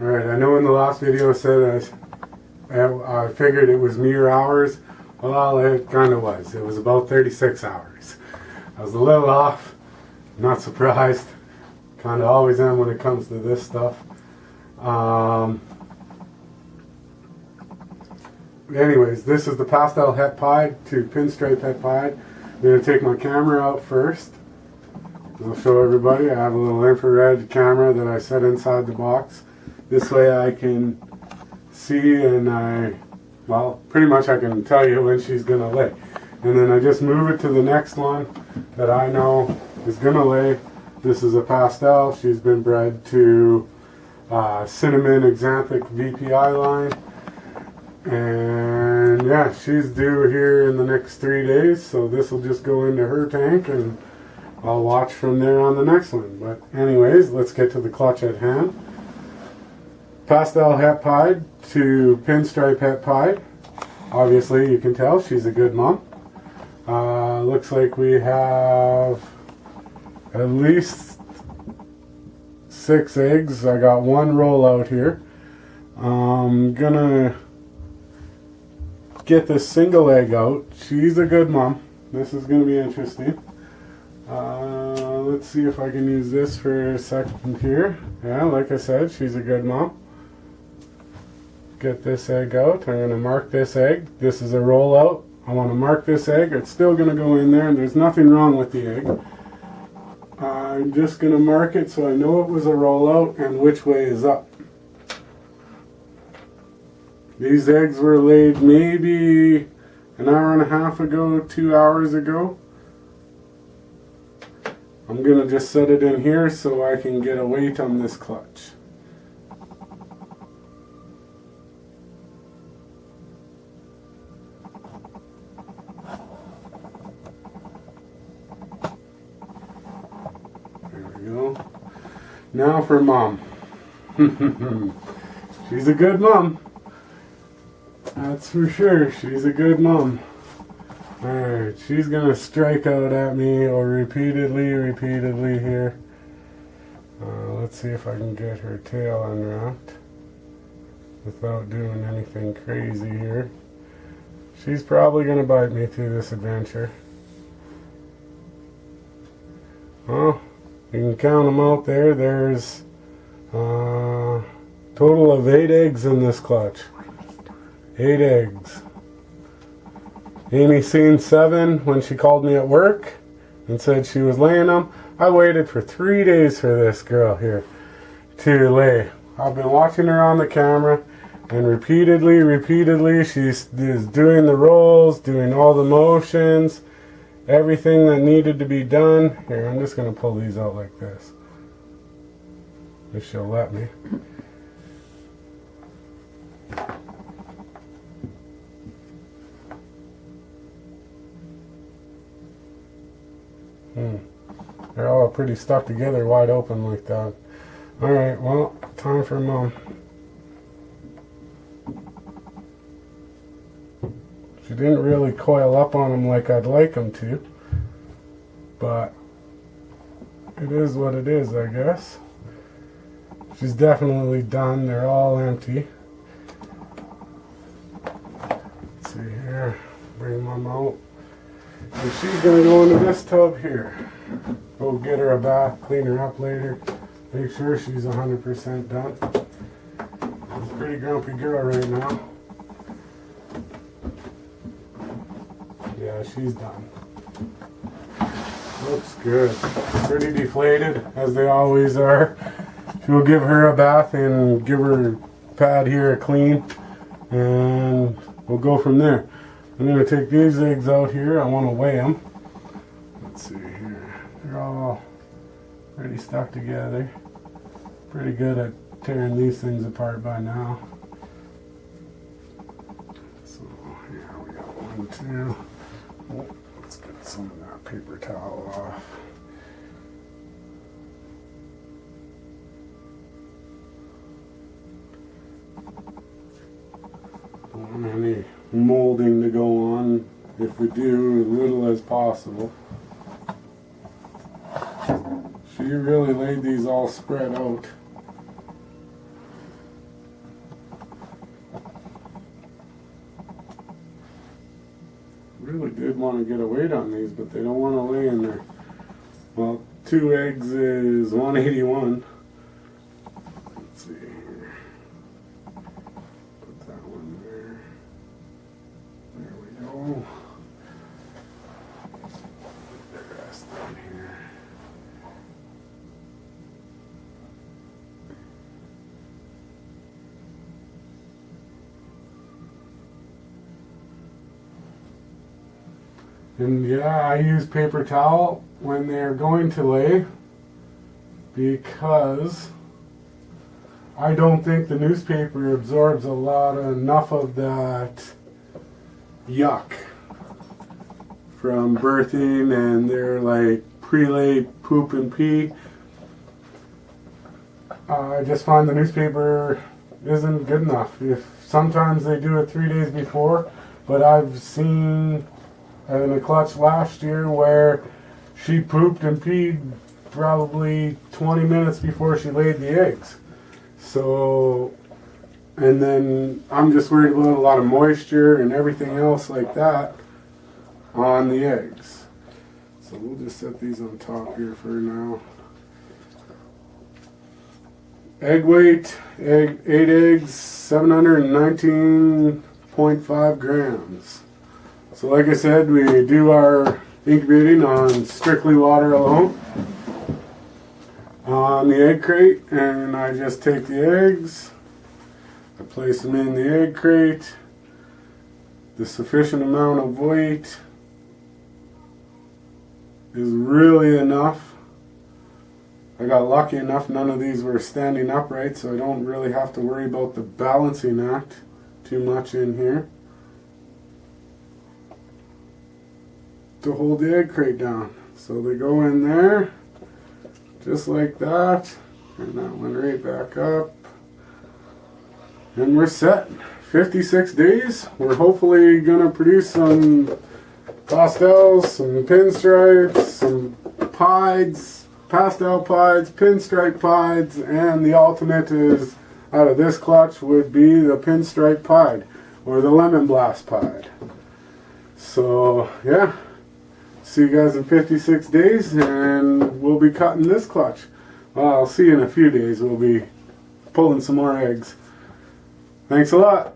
Alright, I know in the last video I said I figured it was mere hours. Well, it kind of was. It was about 36 hours. I was a little off. Not surprised. Kind of always am when it comes to this stuff. Anyways, this is the Pastel het pied to Pinstripe het pied. I'm going to take my camera out first. I'll show everybody. I have a little infrared camera that I set inside the box. This way I can see and well, pretty much I can tell you when she's going to lay. And then I just move it to the next one that I know is going to lay. This is a Pastel. She's been bred to cinnamon xanthic VPI line. And yeah, she's due here in the next 3 days. So this will just go into her tank and I'll watch from there on the next one. But anyways, let's get to the clutch at hand. Pastel het pied to Pinstripe het pied. Obviously, you can tell she's a good mom. Looks like we have at least 6 eggs. I got one roll out here. I'm gonna get this single egg out. She's a good mom. This is gonna be interesting. Let's see if I can use this for a second here. Yeah, like I said, she's a good mom. Get this egg out. I'm going to mark this egg. This is a rollout. I want to mark this egg. It's still going to go in there, and there's nothing wrong with the egg. I'm just going to mark it so I know it was a rollout and which way is up. These eggs were laid maybe an hour and a half ago, 2 hours ago. I'm going to just set it in here so I can get a weight on this clutch. Now for mom. She's a good mom. That's for sure. She's a good mom. Alright, she's gonna strike out at me or repeatedly here. Let's see if I can get her tail unwrapped without doing anything crazy here. She's probably gonna bite me through this adventure. Well, you can count them out there. There's a total of 8 eggs in this clutch. 8 eggs. Amy seen 7 when she called me at work and said she was laying them. I waited for 3 days for this girl here to lay. I've been watching her on the camera and repeatedly she's doing the rolls, doing all the motions. Everything that needed to be done. Here, I'm just going to pull these out like this. If she'll let me. They're all pretty stuck together, wide open like that. Alright, well, time for mom. She didn't really coil up on them like I'd like them to, but it is what it is, I guess. She's definitely done. They're all empty. Let's see here. Bring mom out. And she's going to go into this tub here. Go get her a bath, clean her up later. Make sure she's 100% done. She's a pretty grumpy girl right now. Yeah, she's done. Looks good. Pretty deflated, as they always are. We'll give her a bath and give her pad here a clean, and we'll go from there. I'm going to take these eggs out here. I want to weigh them. Let's see here. They're all pretty stuck together. Pretty good at tearing these things apart by now. So here we got 1, 2. Oh, let's get some of that paper towel off. Don't want any molding to go on. If we do, as little as possible. She really laid these all spread out. really did want to get a weight on these, but they don't want to lay in there. Well, 2 eggs is 181. Let's see here. Put that one there. There we go. Put the rest on here. And yeah, I use paper towel when they're going to lay because I don't think the newspaper absorbs enough of that yuck from birthing and their like pre-lay poop and pee. I just find the newspaper isn't good enough. If sometimes they do it 3 days before, but I've seen in a clutch last year where she pooped and peed probably 20 minutes before she laid the eggs. So, and then I'm just worried about a lot of moisture and everything else like that on the eggs. So we'll just set these on top here for now. Egg weight, 8 eggs, 719.5 grams. So like I said, we do our incubating on strictly water alone on the egg crate, and I just take the eggs, I place them in the egg crate, the sufficient amount of weight is really enough. I got lucky enough none of these were standing upright, so I don't really have to worry about the balancing act too much in here to hold the egg crate down. So they go in there just like that, and that one right back up, and we're set. 56 days. We're hopefully gonna produce some pastels, some pinstripes, some pieds, pastel pieds, pinstripe pieds, and the ultimate is out of this clutch would be the pinstripe pied or the lemon blast pied. So yeah, see you guys in 56 days, and we'll be cutting this clutch. Well, I'll see you in a few days. We'll be pulling some more eggs. Thanks a lot.